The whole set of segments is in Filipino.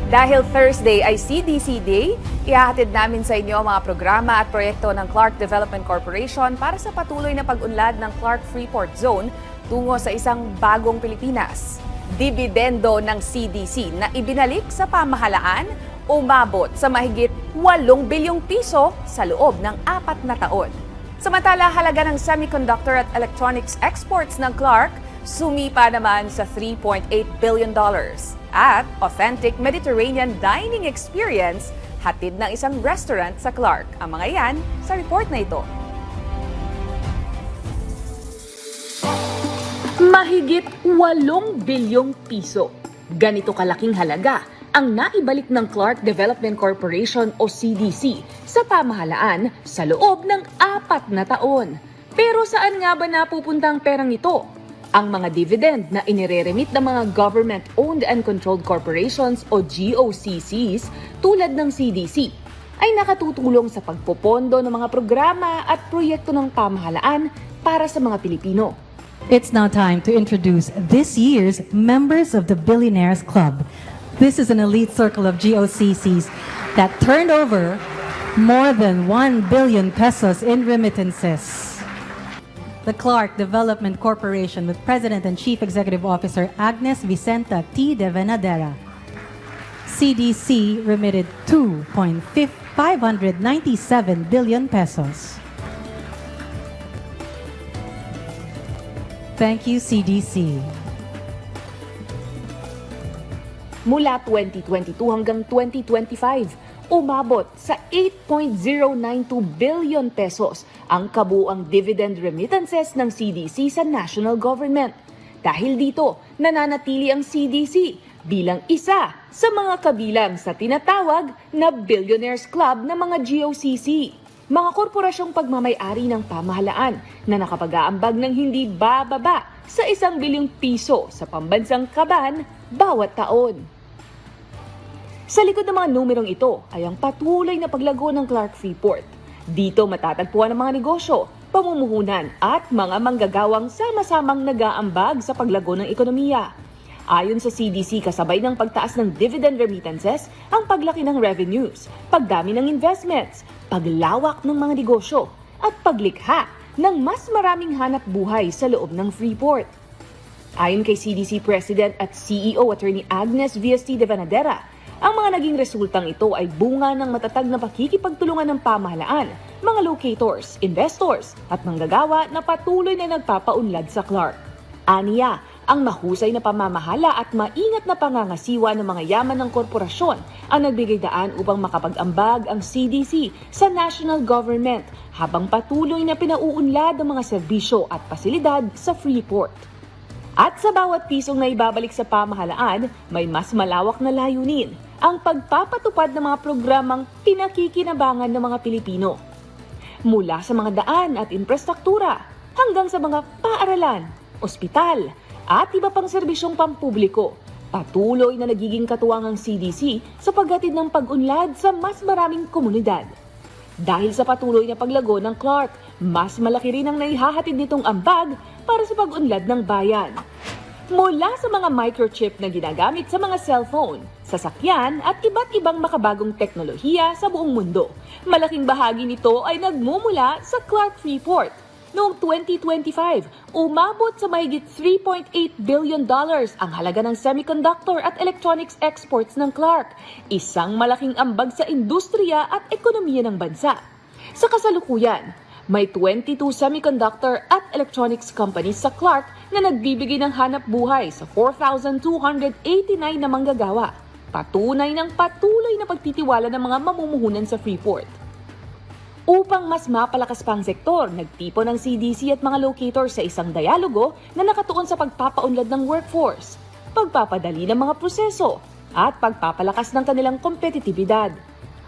Dahil Thursday ay CDC Day, ihahatid namin sa inyo ang mga programa at proyekto ng Clark Development Corporation para sa patuloy na pag-unlad ng Clark Freeport Zone tungo sa isang bagong Pilipinas. Dibidendo ng CDC na ibinalik sa pamahalaan umabot sa mahigit 8 bilyong piso sa loob ng 4 na taon. Samantala, halaga ng semiconductor at electronics exports ng Clark sumipa naman sa $3.8 billion. At authentic Mediterranean dining experience hatid ng isang restaurant sa Clark. Ang mga yan sa report na ito. Mahigit 8 bilyong piso. Ganito kalaking halaga ang naibalik ng Clark Development Corporation o CDC sa pamahalaan sa loob ng 4 na taon. Pero saan nga ba napupunta ang perang ito? Ang mga dividend na inireremit ng mga government-owned and controlled corporations o GOCCs tulad ng CDC ay nakatutulong sa pagpopondo ng mga programa at proyekto ng pamahalaan para sa mga Pilipino. It's now time to introduce this year's members of the Billionaires Club. This is an elite circle of GOCCs that turned over more than 1 billion pesos in remittances. The Clark Development Corporation with President and Chief Executive Officer Agnes Vicenta T. de Venadera. CDC remitted 2.597 billion pesos. Thank you, CDC. Mula 2022 hanggang 2025, umabot sa 8.092 billion pesos ang kabuuang dividend remittances ng CDC sa national government. Dahil dito, nananatili ang CDC bilang isa sa mga kabilang sa tinatawag na Billionaires Club ng mga GOCC. Mga korporasyong pagmamay-ari ng pamahalaan na nakapag-aambag ng hindi bababa sa 1 bilyong piso sa pambansang kaban bawat taon. Sa likod ng mga numerong ito ay ang patuloy na paglago ng Clark Freeport. Dito matatagpuan ang mga negosyo, pamumuhunan at mga manggagawang sama-samang nag-aambag sa paglago ng ekonomiya. Ayon sa CDC, kasabay ng pagtaas ng dividend remittances, ang paglaki ng revenues, pagdami ng investments, paglawak ng mga negosyo, at paglikha ng mas maraming hanap buhay sa loob ng Freeport. Ayon kay CDC President at CEO Attorney Agnes Vicenta T. de Venadera, ang mga naging resultang ito ay bunga ng matatag na pakikipagtulungan ng pamahalaan, mga locators, investors at manggagawa na patuloy na nagpapaunlad sa Clark. Aniya, ang mahusay na pamamahala at maingat na pangangasiwa ng mga yaman ng korporasyon ang nagbigay daan upang makapag-ambag ang CDC sa national government habang patuloy na pinauunlad ang mga serbisyo at pasilidad sa Freeport. At sa bawat pisong na ibabalik sa pamahalaan, may mas malawak na layunin, ang pagpapatupad ng mga programang pinakikinabangan ng mga Pilipino. Mula sa mga daan at infrastruktura hanggang sa mga paaralan, ospital at iba pang serbisyong pampubliko, patuloy na nagiging katuwang ang CDC sa paghatid ng pag-unlad sa mas maraming komunidad. Dahil sa patuloy na paglago ng Clark, mas malaki rin ang naihahatid nitong ambag para sa pag-unlad ng bayan. Mula sa mga microchip na ginagamit sa mga cellphone, sasakyan at iba't ibang makabagong teknolohiya sa buong mundo, malaking bahagi nito ay nagmumula sa Clark Freeport. Noong 2025, umabot sa mahigit $3.8 billion ang halaga ng semiconductor at electronics exports ng Clark, isang malaking ambag sa industriya at ekonomiya ng bansa. Sa kasalukuyan, may 22 semiconductor at electronics companies sa Clark na nagbibigay ng hanap buhay sa 4,289 na manggagawa. Patunay ng patuloy na pagtitiwala ng mga mamumuhunan sa Freeport. Upang mas mapalakas pa ang sektor, nagtipon ng CDC at mga locators sa isang dialogo na nakatuon sa pagpapaunlad ng workforce, pagpapadali ng mga proseso, at pagpapalakas ng kanilang kompetitibidad.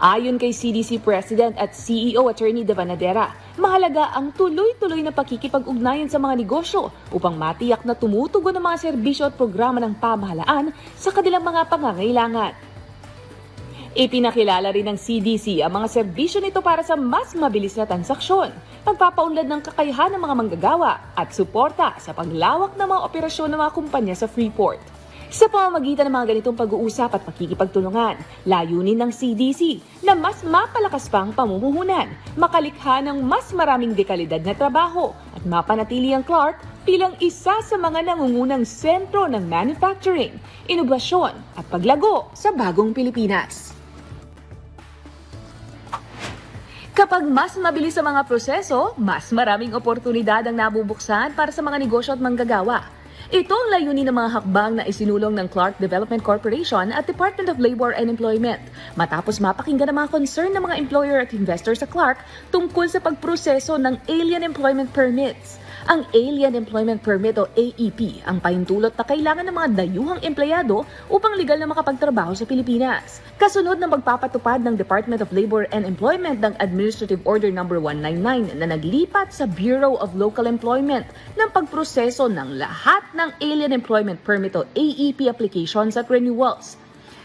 Ayon kay CDC President at CEO Attorney de Venadera, mahalaga ang tuloy-tuloy na pakikipag-ugnayan sa mga negosyo upang matiyak na tumutugon ang mga serbisyo at programa ng pamahalaan sa kanilang mga pangangailangan. Ipinakilala rin ng CDC ang mga serbisyo nito para sa mas mabilis na transaksyon, pagpapaunlad ng kakayahan ng mga manggagawa at suporta sa paglawak ng mga operasyon ng mga kumpanya sa Freeport. Sa pamamagitan ng mga ganitong pag-uusap at pakikipagtulungan, layunin ng CDC na mas mapalakas pang pamumuhunan, makalikha ng mas maraming dekalidad na trabaho at mapanatili ang Clark bilang isa sa mga nangungunang sentro ng manufacturing, inobasyon at paglago sa bagong Pilipinas. Kapag mas mabilis ang mga proseso, mas maraming oportunidad ang nabubuksan para sa mga negosyo at manggagawa. Ito ang layunin ng mga hakbang na isinulong ng Clark Development Corporation at Department of Labor and Employment matapos mapakinggan ang mga concern ng mga employer at investor sa Clark tungkol sa pagproseso ng Alien Employment Permits. Ang Alien Employment Permit o AEP ang pahintulot na kailangan ng mga dayuhang empleyado upang legal na makapagtrabaho sa Pilipinas. Kasunod ng magpapatupad ng Department of Labor and Employment ng Administrative Order No. 199 na naglipat sa Bureau of Local Employment ng pagproseso ng lahat ng Alien Employment Permit o AEP applications at renewals.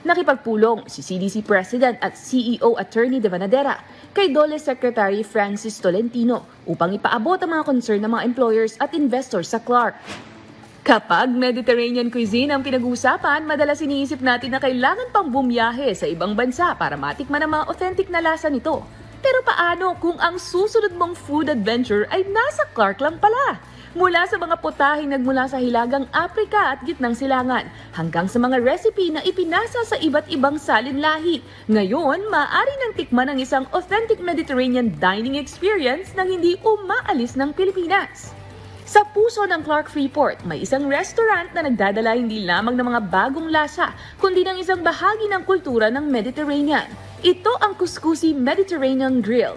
Nakipagpulong si CDC President at CEO Attorney De Vanadera kay DOLE Secretary Francis Tolentino upang ipaabot ang mga concern ng mga employers at investors sa Clark. Kapag Mediterranean cuisine ang pinag-uusapan, madalas iniisip natin na kailangan pang bumiyahe sa ibang bansa para matikman ang mga authentic na lasa nito. Pero paano kung ang susunod mong food adventure ay nasa Clark lang pala? Mula sa mga putahing nagmula sa Hilagang Aprika at Gitnang Silangan hanggang sa mga recipe na ipinasa sa iba't ibang salinlahi. Ngayon, maaari nang tikman ang isang authentic Mediterranean dining experience nang hindi umaalis ng Pilipinas. Sa puso ng Clark Freeport, may isang restaurant na nagdadala hindi lamang ng mga bagong lasa, kundi ng isang bahagi ng kultura ng Mediterranean. Ito ang Kuskusi Mediterranean Grill.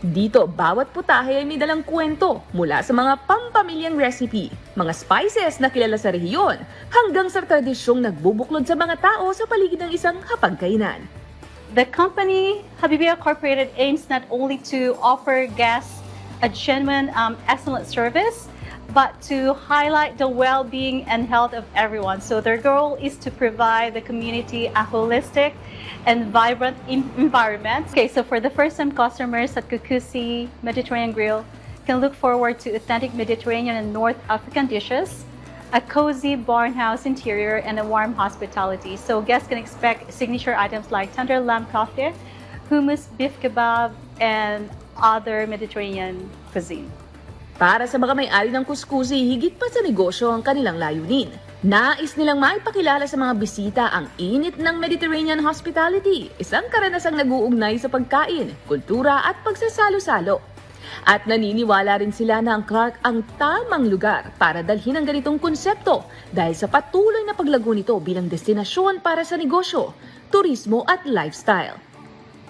Dito, bawat putahe ay may dalang kwento mula sa mga pampamilyang recipe, mga spices na kilala sa rehiyon, hanggang sa tradisyong nagbubuklod sa mga tao sa paligid ng isang hapagkainan. The company, Habibia Incorporated, aims not only to offer guests a genuine, excellent service, but to highlight the well-being and health of everyone. So their goal is to provide the community a holistic and vibrant environment. Okay, so for the first-time customers at Kukusi Mediterranean Grill can look forward to authentic Mediterranean and North African dishes, a cozy barnhouse interior, and a warm hospitality. So guests can expect signature items like tender lamb kofte, hummus, beef kebab, and other Mediterranean cuisine. Para sa mga may-ari ng kuskusi, higit pa sa negosyo ang kanilang layunin. Nais nilang maipakilala sa mga bisita ang init ng Mediterranean hospitality, isang karanasang nag-uugnay sa pagkain, kultura at pagsasalo-salo. At naniniwala rin sila na ang Clark ang tamang lugar para dalhin ang ganitong konsepto dahil sa patuloy na paglago nito bilang destinasyon para sa negosyo, turismo at lifestyle.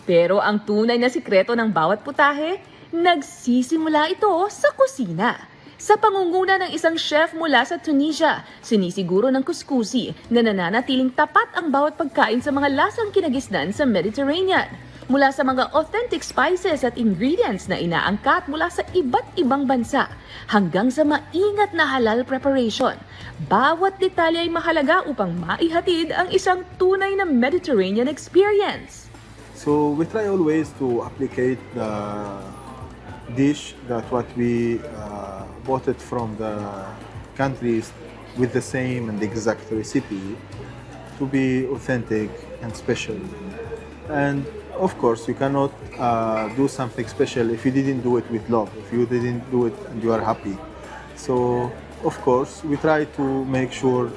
Pero ang tunay na sikreto ng bawat putahe, nagsisimula ito sa kusina. Sa pangunguna ng isang chef mula sa Tunisia, sinisiguro ng kuskusi na nananatiling tapat ang bawat pagkain sa mga lasang kinagisnan sa Mediterranean. Mula sa mga authentic spices at ingredients na inaangkat mula sa iba't ibang bansa hanggang sa maingat na halal preparation. Bawat detalye ay mahalaga upang maihatid ang isang tunay na Mediterranean experience. So we try always to applicate the dish that what we bought it from the countries with the same and exact recipe to be authentic and special. And of course, you cannot do something special if you didn't do it with love, if you didn't do it and you are happy. So of course, we try to make sure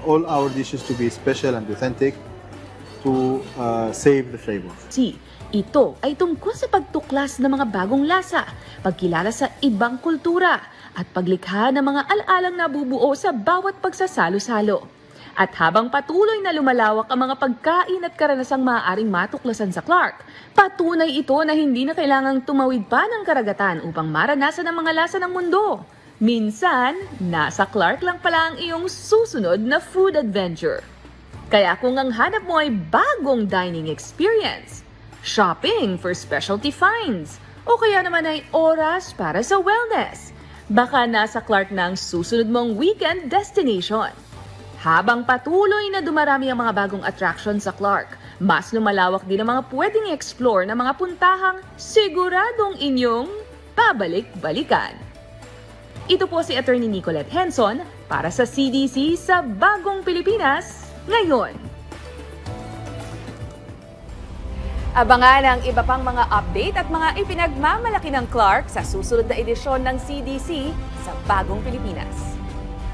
all our dishes to be special and authentic to save the flavor. Ito ay tungkol sa pagtuklas ng mga bagong lasa, pagkilala sa ibang kultura, at paglikha ng mga alaalang nabubuo sa bawat pagsasalo-salo. At habang patuloy na lumalawak ang mga pagkain at karanasang maaaring matuklasan sa Clark, patunay ito na hindi na kailangang tumawid pa ng karagatan upang maranasan ang mga lasa ng mundo. Minsan, nasa Clark lang pala ang iyong susunod na food adventure. Kaya kung ang hanap mo ay bagong dining experience, shopping for specialty finds, o kaya naman ay oras para sa wellness, baka nasa Clark na ang susunod mong weekend destination. Habang patuloy na dumarami ang mga bagong attraction sa Clark, mas lumalawak din ang mga pwedeng i-explore na mga puntahang siguradong inyong babalik-balikan. Ito po si Attorney Nicolette Henson para sa CDC sa Bagong Pilipinas ngayon. Abangan ang iba pang mga update at mga ipinagmamalaki ng Clark sa susunod na edisyon ng CDC sa Bagong Pilipinas.